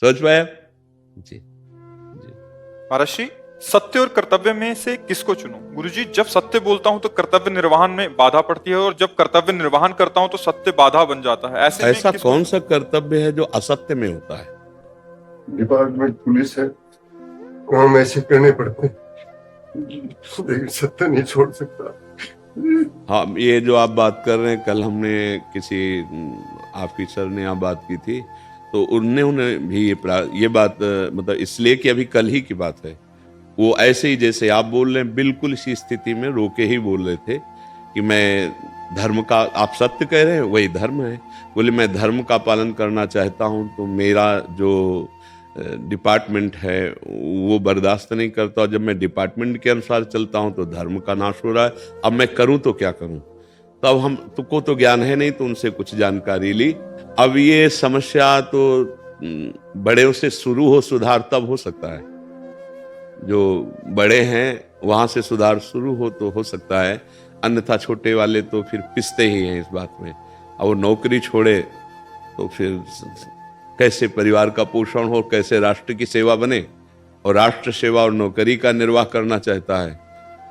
समझ पाए आप? जी जी। महाराज जी, सत्य और कर्तव्य में से किसको चुनूं? गुरुजी, जब सत्य बोलता हूं तो कर्तव्य निर्वहन में बाधा पड़ती है, और जब कर्तव्य निर्वहन करता हूं तो सत्य बाधा बन जाता है। ऐसे में ऐसा किसको कौन चुनूं? सा कर्तव्य है जो असत्य में होता है? डिपार्टमेंट पुलिस है, काम ऐसे करने पड़ते हैं, लेकिन सत्य नहीं छोड़ सकता। हाँ, ये जो आप बात कर रहे हैं, कल हमने किसी ऑफिसर ने यहाँ बात की थी, तो उन्होंने भी ये बात मतलब इसलिए कि अभी कल ही की बात है, वो ऐसे ही जैसे आप बोल रहे हैं बिल्कुल इसी स्थिति में रोके ही बोल रहे थे कि मैं धर्म का, आप सत्य कह रहे हैं वही धर्म है, बोले मैं धर्म का पालन करना चाहता हूं, तो मेरा जो डिपार्टमेंट है वो बर्दाश्त नहीं करता, और जब मैं डिपार्टमेंट के अनुसार चलता हूं तो धर्म का नाश हो रहा है, अब मैं करूं तो क्या करूं। तब हम तुमको तो ज्ञान है नहीं, तो उनसे कुछ जानकारी ली। अब ये समस्या तो बड़े से शुरू हो, सुधार तब हो सकता है, जो बड़े हैं वहां से सुधार शुरू हो तो हो सकता है, अन्यथा छोटे वाले तो फिर पिसते ही हैं इस बात में। अब वो नौकरी छोड़े तो फिर कैसे परिवार का पोषण हो, कैसे राष्ट्र की सेवा बने, और राष्ट्र सेवा और नौकरी का निर्वाह करना चाहता है,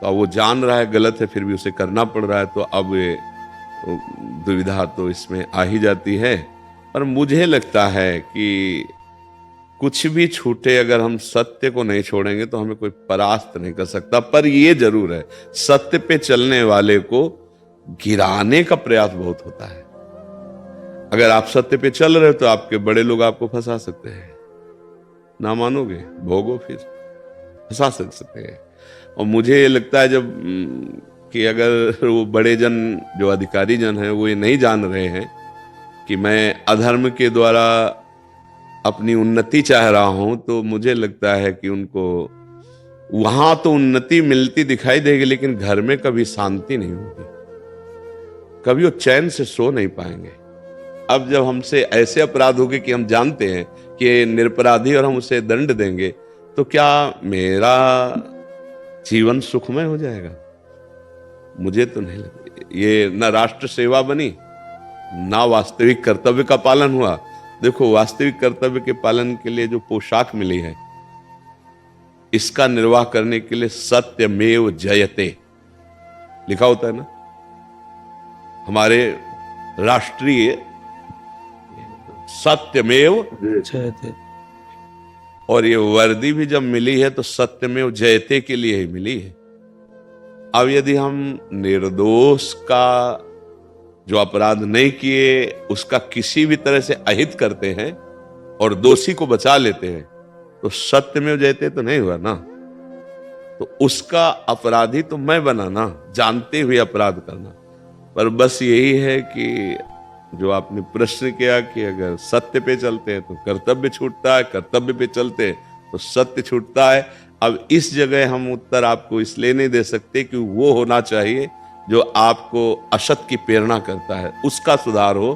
तो अब वो जान रहा है गलत है, फिर भी उसे करना पड़ रहा है, तो अब ये दुविधा तो इसमें आ ही जाती है। पर मुझे लगता है कि कुछ भी छूटे, अगर हम सत्य को नहीं छोड़ेंगे तो हमें कोई परास्त नहीं कर सकता। पर ये जरूर है, सत्य पे चलने वाले को गिराने का प्रयास बहुत होता है। अगर आप सत्य पे चल रहे हो तो आपके बड़े लोग आपको फंसा सकते हैं, ना मानोगे, भोगो, फिर फंसा सकते हैं। और मुझे ये लगता है जब कि अगर वो बड़े जन, जो अधिकारी जन हैं, वो ये नहीं जान रहे हैं कि मैं अधर्म के द्वारा अपनी उन्नति चाह रहा हूं, तो मुझे लगता है कि उनको वहां तो उन्नति मिलती दिखाई देगी, लेकिन घर में कभी शांति नहीं होगी, कभी वो चैन से सो नहीं पाएंगे। अब जब हमसे ऐसे अपराध होंगे कि हम जानते हैं कि निरपराधी और हम उसे दंड देंगे, तो क्या मेरा जीवन सुखमय हो जाएगा? मुझे तो नहीं लगता। ये ना राष्ट्र सेवा बनी, ना वास्तविक कर्तव्य का पालन हुआ। देखो, वास्तविक कर्तव्य के पालन के लिए जो पोशाक मिली है, इसका निर्वाह करने के लिए सत्यमेव जयते लिखा होता है ना, हमारे राष्ट्रीय सत्यमेव जयते। और ये वर्दी भी जब मिली है तो सत्यमेव जयते के लिए ही मिली है। अब यदि हम निर्दोष का, जो अपराध नहीं किए, उसका किसी भी तरह से अहित करते हैं और दोषी को बचा लेते हैं, तो सत्यमेव जयते तो नहीं हुआ ना, तो उसका अपराधी तो मैं बना ना, जानते हुए अपराध करना। पर बस यही है कि जो आपने प्रश्न किया कि अगर सत्य पे चलते हैं तो कर्तव्य छूटता है, कर्तव्य पे चलते हैं तो सत्य छूटता है। अब इस जगह हम उत्तर आपको इसलिए नहीं दे सकते कि वो होना चाहिए जो आपको असत की प्रेरणा करता है, उसका सुधार हो,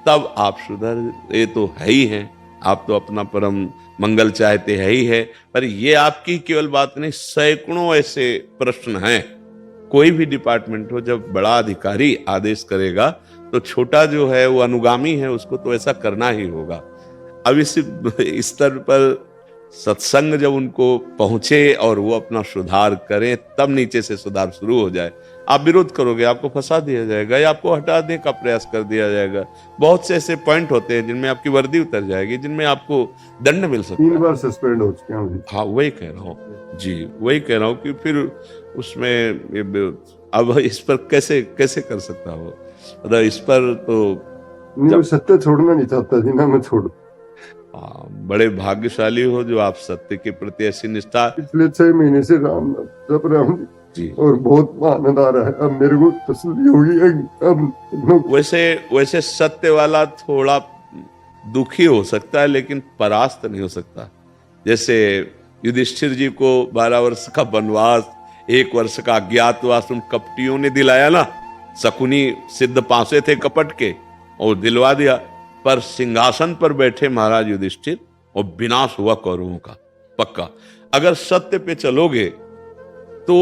तब आप सुधर। ये तो है ही है, आप तो अपना परम मंगल चाहते है ही है। पर ये आपकी केवल बात नहीं, सैकड़ों ऐसे प्रश्न हैं। कोई भी डिपार्टमेंट हो, जब बड़ा अधिकारी आदेश करेगा तो छोटा जो है वो अनुगामी है, उसको तो ऐसा करना ही होगा। अब इस स्तर पर सत्संग जब उनको पहुंचे और वो अपना सुधार करें, तब नीचे से सुधार शुरू हो जाए। आप विरोध करोगे, आपको फंसा दिया जाएगा या आपको हटा देने का प्रयास कर दिया जाएगा। बहुत से ऐसे पॉइंट होते हैं जिनमें आपकी वर्दी उतर जाएगी, जिनमें आपको दंड मिल सकता है। 3 बार सस्पेंड हो चुके हैं। हाँ, वही कह रहा हूँ जी, वही कह रहा हूँ कि फिर उसमें अब इस पर कैसे कैसे कर सकता हो, मतलब इस पर तो जब सत्य छोड़ना नहीं चाहता जी ना, मैं छोड़। बड़े भाग्यशाली हो जो आप सत्य के प्रति ऐसी निष्ठा। पिछले 6 महीने से राम जप रहा हूँ जी, और बहुत आनंद आ रहा है। अब मेरे को तसल्ली होगी अब। वैसे सत्य वाला थोड़ा दुखी हो सकता है, लेकिन परास्त नहीं हो सकता। जैसे युधिष्ठिर जी को 12 वर्ष का वनवास, 1 वर्ष का अज्ञातवास उन कपटियों ने दिलाया ना। शकुनी सिद्ध पासे थे कपट के, और दिलवा दिया। पर सिंहासन पर बैठे महाराज युधिष्ठिर, और विनाश हुआ कौरवों का पक्का। अगर सत्य पे चलोगे तो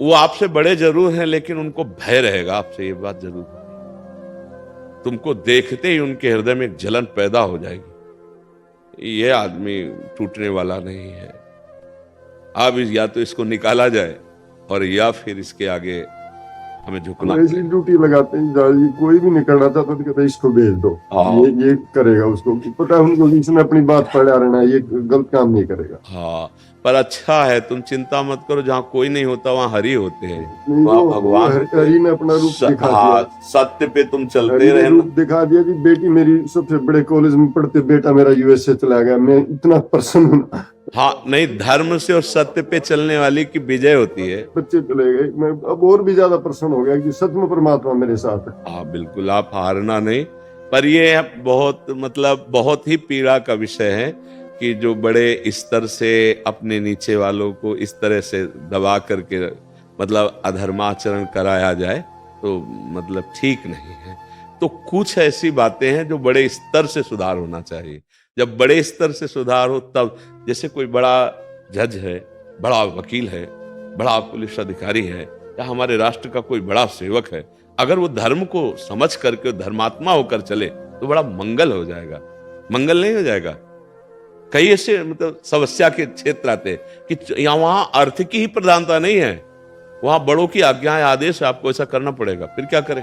वो आपसे बड़े जरूर हैं, लेकिन उनको भय रहेगा आपसे, ये बात जरूर है। तुमको देखते ही उनके हृदय में एक जलन पैदा हो जाएगी ये आदमी टूटने वाला नहीं है। अब या तो इसको निकाला जाए और या फिर इसके आगे हमें झुकना ऐसी ड्यूटी लगाते हैं जहाँ ये कोई भी नहीं करना चाहता तो कहते हैं इसको भेज दो, हाँ। ये करेगा, उसको पता है उनको कि इसने अपनी बात पढ़ा रहना है, ये गलत काम नहीं करेगा। हाँ, पर अच्छा है, तुम चिंता मत करो, जहाँ कोई नहीं होता वहाँ हरि होते हैं, नहीं, वहाँ वो भगवान होते हैं। हरि ने अपना रूप दिखा हाँ, दिया, सत्य पे तुम चलते हरि ने रहना। रूप दिखा दिया कि बेटी मेरी सबसे बड़े कॉलेज में पढ़ते, बेटा मेरा यूएसए चला गया, मैं इतना प्रसन्न हूँ। हाँ, नहीं, धर्म से और सत्य पे चलने वाली की विजय होती है। बच्चे चले गए, मैं अब और भी ज्यादा प्रसन्न हो गया कि सच में परमात्मा मेरे साथ है। हाँ बिल्कुल, आप हारना नहीं। पर ये बहुत मतलब बहुत ही पीड़ा का विषय है कि जो बड़े स्तर से अपने नीचे वालों को इस तरह से दबा करके मतलब अधर्माचरण कराया जाए तो मतलब ठीक नहीं है। तो कुछ ऐसी बातें हैं जो बड़े स्तर से सुधार होना चाहिए। जब बड़े स्तर से सुधार हो तब, जैसे कोई बड़ा जज है, बड़ा वकील है, बड़ा पुलिस अधिकारी है, या हमारे राष्ट्र का कोई बड़ा सेवक है, अगर वो धर्म को समझ करके धर्मात्मा होकर चले तो बड़ा मंगल हो जाएगा। मंगल नहीं हो जाएगा? कई ऐसे मतलब समस्या के क्षेत्र आते हैं कि यहाँ वहां अर्थ की ही प्रधानता नहीं है, वहां बड़ों की आज्ञाएं आदेश, आपको ऐसा करना पड़ेगा, फिर क्या करें?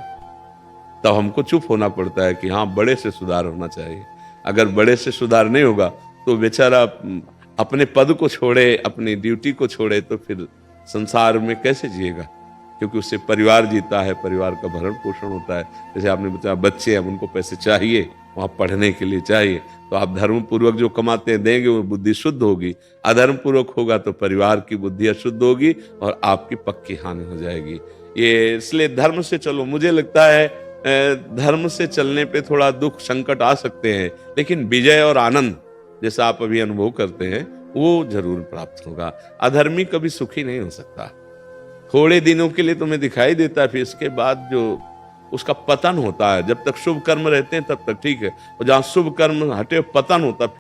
तब हमको चुप होना पड़ता है कि हाँ, बड़े से सुधार होना चाहिए। अगर बड़े से सुधार नहीं होगा तो बेचारा अपने पद को छोड़े, अपनी ड्यूटी को छोड़े तो फिर संसार में कैसे जिएगा? क्योंकि उससे परिवार जीता है, परिवार का भरण पोषण होता है। जैसे आपने बताया बच्चे, अब उनको पैसे चाहिए, वहां पढ़ने के लिए चाहिए, तो आप धर्म पूर्वक जो कमाते हैं देंगे वो बुद्धि शुद्ध होगी। अधर्म पूर्वक होगा तो परिवार की बुद्धि अशुद्ध होगी और आपकी पक्की हानि हो जाएगी। ये इसलिए धर्म से चलो। मुझे लगता है धर्म से चलने पे थोड़ा दुख संकट आ सकते हैं, लेकिन विजय और आनंद जैसा आप अभी अनुभव करते हैं वो जरूर प्राप्त होगा। अधर्मी कभी सुखी नहीं हो सकता। थोड़े दिनों के लिए तुम्हें दिखाई देता है, फिर इसके बाद जो उसका पतन होता है। जब तक शुभ कर्म रहते हैं तब तक ठीक है, और जहां शुभ कर्म हटे पतन होता है